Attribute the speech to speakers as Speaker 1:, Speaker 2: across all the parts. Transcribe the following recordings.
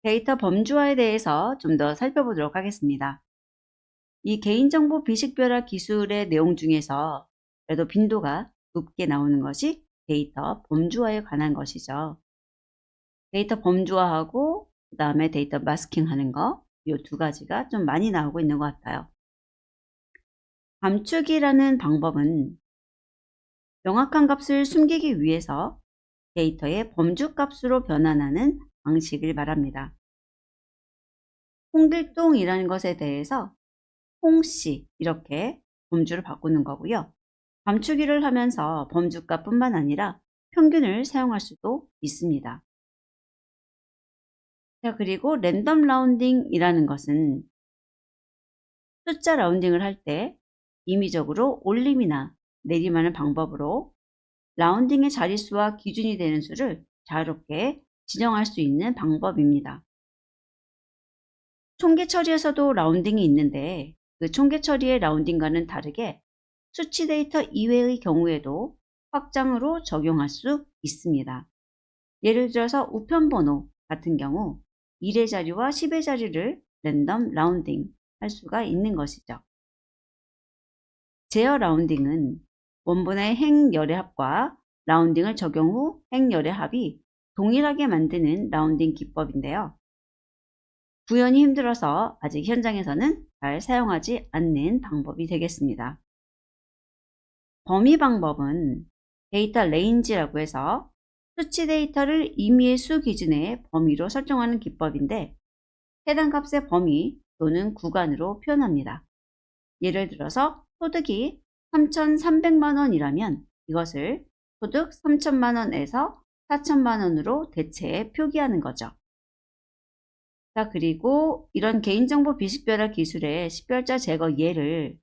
Speaker 1: 데이터 범주화에 대해서 좀 더 살펴보도록 하겠습니다. 이 개인정보 비식별화 기술의 내용 중에서 그래도 빈도가 높게 나오는 것이 데이터 범주화에 관한 것이죠. 데이터 범주화하고 그 다음에 데이터 마스킹 하는 거, 이 두 가지가 좀 많이 나오고 있는 것 같아요. 감추기라는 방법은 명확한 값을 숨기기 위해서 데이터의 범주 값으로 변환하는 방식을 말합니다. 홍길동이라는 것에 대해서 홍씨 이렇게 범주를 바꾸는 거고요. 감추기를 하면서 범주값뿐만 아니라 평균을 사용할 수도 있습니다. 자, 그리고 랜덤 라운딩이라는 것은 숫자 라운딩을 할 때 임의적으로 올림이나 내림하는 방법으로 라운딩의 자릿수와 기준이 되는 수를 자유롭게 지정할 수 있는 방법입니다. 총계 처리에서도 라운딩이 있는데 그 총계 처리의 라운딩과는 다르게 수치 데이터 이외의 경우에도 확장으로 적용할 수 있습니다. 예를 들어서 우편번호 같은 경우 1의 자리와 10의 자리를 랜덤 라운딩 할 수가 있는 것이죠. 제어 라운딩은 원본의 행열의 합과 라운딩을 적용 후 행열의 합이 동일하게 만드는 라운딩 기법인데요. 구현이 힘들어서 아직 현장에서는 잘 사용하지 않는 방법이 되겠습니다. 범위 방법은 데이터 레인지라고 해서 수치 데이터를 임의의 수 기준의 범위로 설정하는 기법인데 해당 값의 범위 또는 구간으로 표현합니다. 예를 들어서 소득이 3,300만 원이라면 이것을 소득 3천만 원에서 4천만 원으로 대체해 표기하는 거죠. 자, 그리고 이런 개인정보 비식별화 기술의 식별자 제거 예를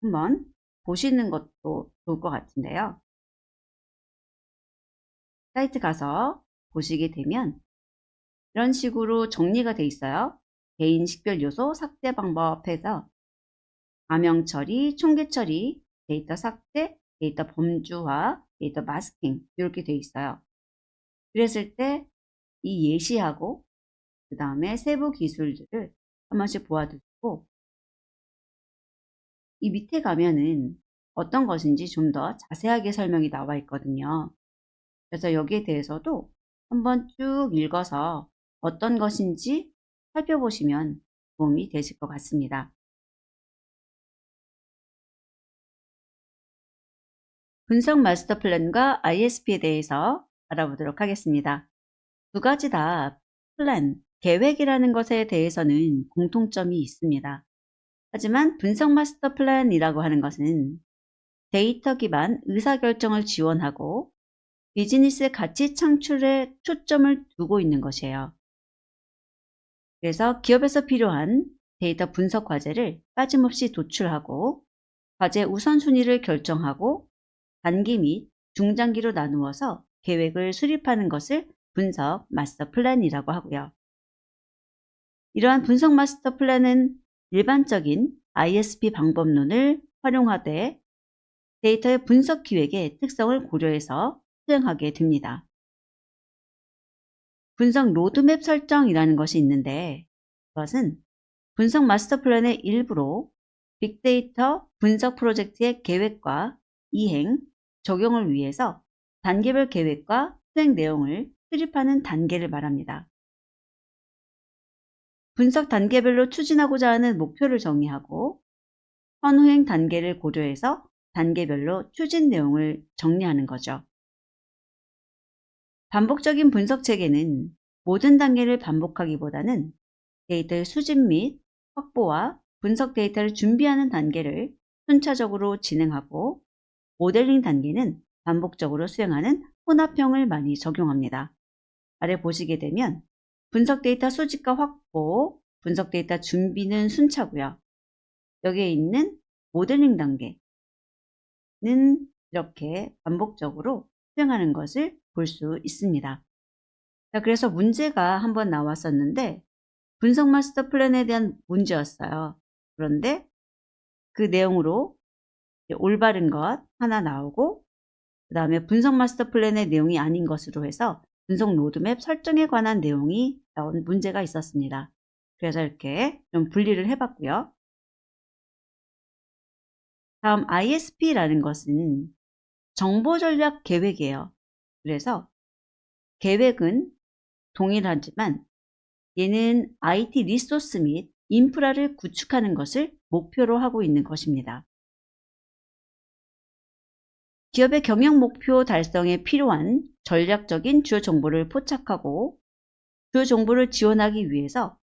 Speaker 1: 한번 보시는 것도 좋을 것 같은데요. 사이트 가서 보시게 되면 이런 식으로 정리가 돼 있어요. 개인 식별 요소 삭제 방법에서 가명 처리, 총계 처리, 데이터 삭제, 데이터 범주화, 데이터 마스킹 이렇게 돼 있어요. 그랬을 때 이 예시하고 그 다음에 세부 기술들을 한 번씩 보아두고 이 밑에 가면은 어떤 것인지 좀 더 자세하게 설명이 나와 있거든요. 그래서 여기에 대해서도 한번 쭉 읽어서 어떤 것인지 살펴보시면 도움이 되실 것 같습니다. 분석 마스터 플랜과 ISP에 대해서 알아보도록 하겠습니다. 두 가지 다 플랜, 계획이라는 것에 대해서는 공통점이 있습니다. 하지만 분석 마스터 플랜이라고 하는 것은 데이터 기반 의사결정을 지원하고 비즈니스 가치 창출에 초점을 두고 있는 것이에요. 그래서 기업에서 필요한 데이터 분석 과제를 빠짐없이 도출하고 과제 우선순위를 결정하고 단기 및 중장기로 나누어서 계획을 수립하는 것을 분석 마스터 플랜이라고 하고요. 이러한 분석 마스터 플랜은 일반적인 ISP 방법론을 활용하되 데이터의 분석 기획의 특성을 고려해서 수행하게 됩니다. 분석 로드맵 설정이라는 것이 있는데 그것은 분석 마스터 플랜의 일부로 빅데이터 분석 프로젝트의 계획과 이행, 적용을 위해서 단계별 계획과 수행 내용을 수립하는 단계를 말합니다. 분석 단계별로 추진하고자 하는 목표를 정의하고 선후행 단계를 고려해서 단계별로 추진 내용을 정리하는 거죠. 반복적인 분석 체계는 모든 단계를 반복하기보다는 데이터의 수집 및 확보와 분석 데이터를 준비하는 단계를 순차적으로 진행하고 모델링 단계는 반복적으로 수행하는 혼합형을 많이 적용합니다. 아래 보시게 되면 분석 데이터 수집과 확보, 분석 데이터 준비는 순차고요. 여기에 있는 모델링 단계는 이렇게 반복적으로 수행하는 것을 볼 수 있습니다. 자, 그래서 문제가 한번 나왔었는데 분석 마스터 플랜에 대한 문제였어요. 그런데 그 내용으로 올바른 것 하나 나오고 그 다음에 분석 마스터 플랜의 내용이 아닌 것으로 해서 분석 로드맵 설정에 관한 내용이 나온 문제가 있었습니다. 그래서 이렇게 좀 분리를 해봤고요. 다음 ISP라는 것은 정보전략 계획이에요. 그래서 계획은 동일하지만 얘는 IT 리소스 및 인프라를 구축하는 것을 목표로 하고 있는 것입니다. 기업의 경영 목표 달성에 필요한 전략적인 주요 정보를 포착하고 주요 정보를 지원하기 위해서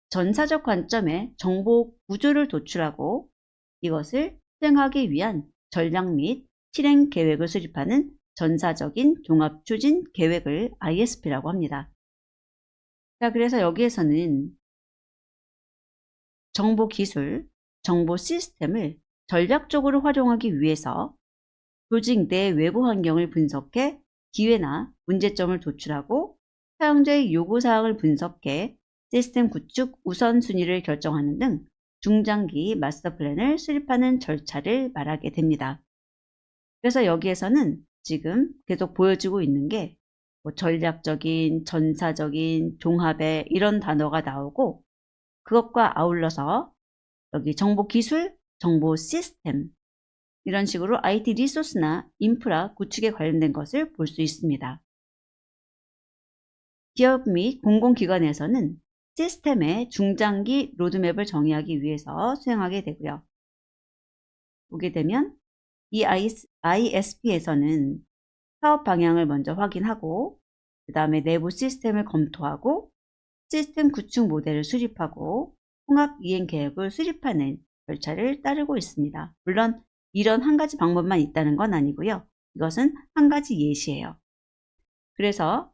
Speaker 1: 전사적 관점의 정보 구조를 도출하고 이것을 수행하기 위한 전략 및 실행 계획을 수립하는 전사적인 종합 추진 계획을 ISP라고 합니다. 자, 그래서 여기에서는 정보 기술, 정보 시스템을 전략적으로 활용하기 위해서 조직 내 외부 환경을 분석해 기회나 문제점을 도출하고 사용자의 요구사항을 분석해 시스템 구축 우선순위를 결정하는 등 중장기 마스터 플랜을 수립하는 절차를 말하게 됩니다. 그래서 여기에서는 지금 계속 보여지고 있는 게 뭐 전략적인, 전사적인, 종합의 이런 단어가 나오고 그것과 아울러서 여기 정보 기술, 정보 시스템 이런 식으로 IT 리소스나 인프라 구축에 관련된 것을 볼 수 있습니다. 기업 및 공공기관에서는 시스템의 중장기 로드맵을 정의하기 위해서 수행하게 되고요. 보게 되면 이 ISP에서는 사업 방향을 먼저 확인하고 그 다음에 내부 시스템을 검토하고 시스템 구축 모델을 수립하고 통합 이행 계획을 수립하는 절차를 따르고 있습니다. 물론 이런 한 가지 방법만 있다는 건 아니고요. 이것은 한 가지 예시예요. 그래서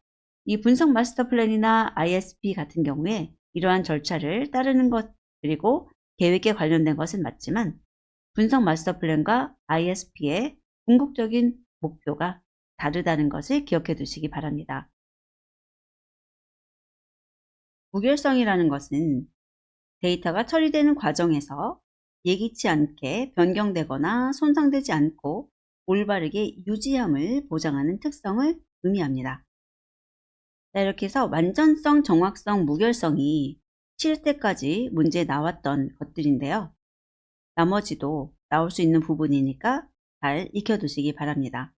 Speaker 1: 이 분석 마스터 플랜이나 ISP 같은 경우에 이러한 절차를 따르는 것 그리고 계획에 관련된 것은 맞지만 분석 마스터 플랜과 ISP의 궁극적인 목표가 다르다는 것을 기억해 두시기 바랍니다. 무결성이라는 것은 데이터가 처리되는 과정에서 예기치 않게 변경되거나 손상되지 않고 올바르게 유지함을 보장하는 특성을 의미합니다. 자, 이렇게 해서 완전성, 정확성, 무결성이 7때까지 문제에 나왔던 것들인데요. 나머지도 나올 수 있는 부분이니까 잘 익혀두시기 바랍니다.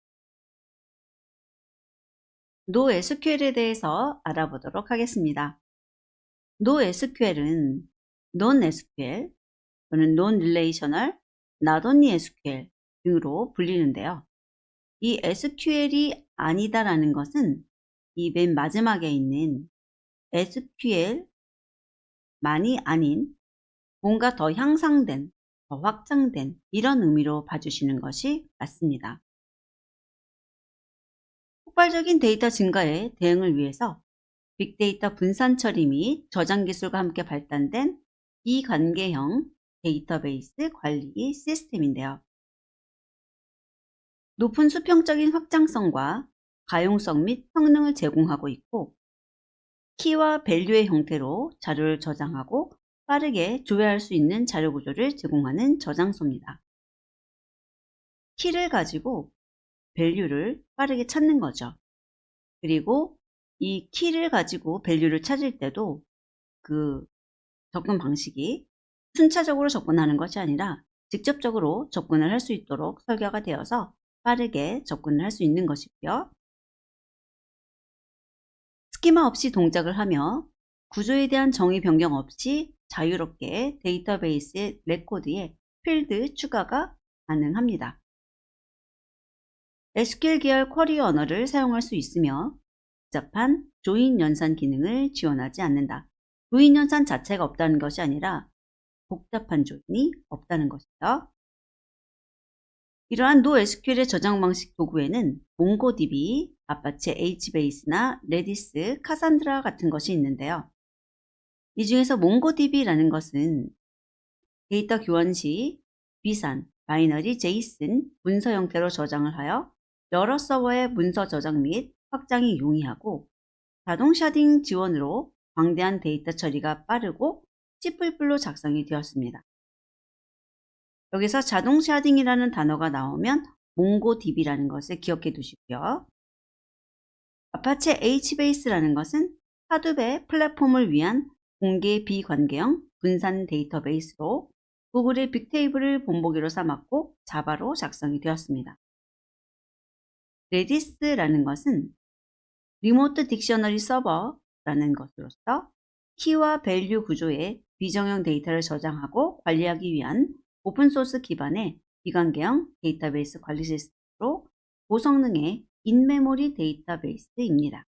Speaker 1: NoSQL에 대해서 알아보도록 하겠습니다. NoSQL은 Non-SQL 또는 Non-Relational, Not Only SQL 등으로 불리는데요. 이 SQL이 아니다라는 것은 이 맨 마지막에 있는 SQL만이 아닌 뭔가 더 향상된, 더 확장된 이런 의미로 봐주시는 것이 맞습니다. 폭발적인 데이터 증가에 대응을 위해서 빅데이터 분산 처리 및 저장 기술과 함께 발달된 이관계형 데이터베이스 관리 시스템인데요. 높은 수평적인 확장성과 가용성 및 성능을 제공하고 있고 키와 밸류의 형태로 자료를 저장하고 빠르게 조회할 수 있는 자료 구조를 제공하는 저장소입니다. 키를 가지고 밸류를 빠르게 찾는 거죠. 그리고 이 키를 가지고 밸류를 찾을 때도 그 접근 방식이 순차적으로 접근하는 것이 아니라 직접적으로 접근을 할 수 있도록 설계가 되어서 빠르게 접근을 할 수 있는 것이고요. 스키마 없이 동작을 하며 구조에 대한 정의 변경 없이 자유롭게 데이터베이스의 레코드에 필드 추가가 가능합니다. SQL 계열 쿼리 언어를 사용할 수 있으며 복잡한 조인 연산 기능을 지원하지 않는다. 조인 연산 자체가 없다는 것이 아니라 복잡한 조인이 없다는 것이죠. 이러한 NoSQL의 저장 방식 도구에는 몽고DB, 아파치 HBase나 레디스, 카산드라 같은 것이 있는데요. 이 중에서 몽고DB라는 것은 데이터 교환 시 비산, 바이너리, 제이슨, 문서 형태로 저장을 하여 여러 서버의 문서 저장 및 확장이 용이하고 자동 샤딩 지원으로 방대한 데이터 처리가 빠르고 C++ 작성이 되었습니다. 여기서 자동 샤딩이라는 단어가 나오면 몽고DB라는 것을 기억해 두시고요. 아파체 HBase라는 것은 하드웨어 플랫폼을 위한 공개 비관계형 분산 데이터베이스로 구글의 빅테이블을 본보기로 삼았고 자바로 작성이 되었습니다. 레디스라는 것은 리모트 딕셔너리 서버라는 것으로서 키와 밸류 구조의 비정형 데이터를 저장하고 관리하기 위한 오픈소스 기반의 비관계형 데이터베이스 관리 시스템으로 고성능의 인메모리 데이터베이스입니다.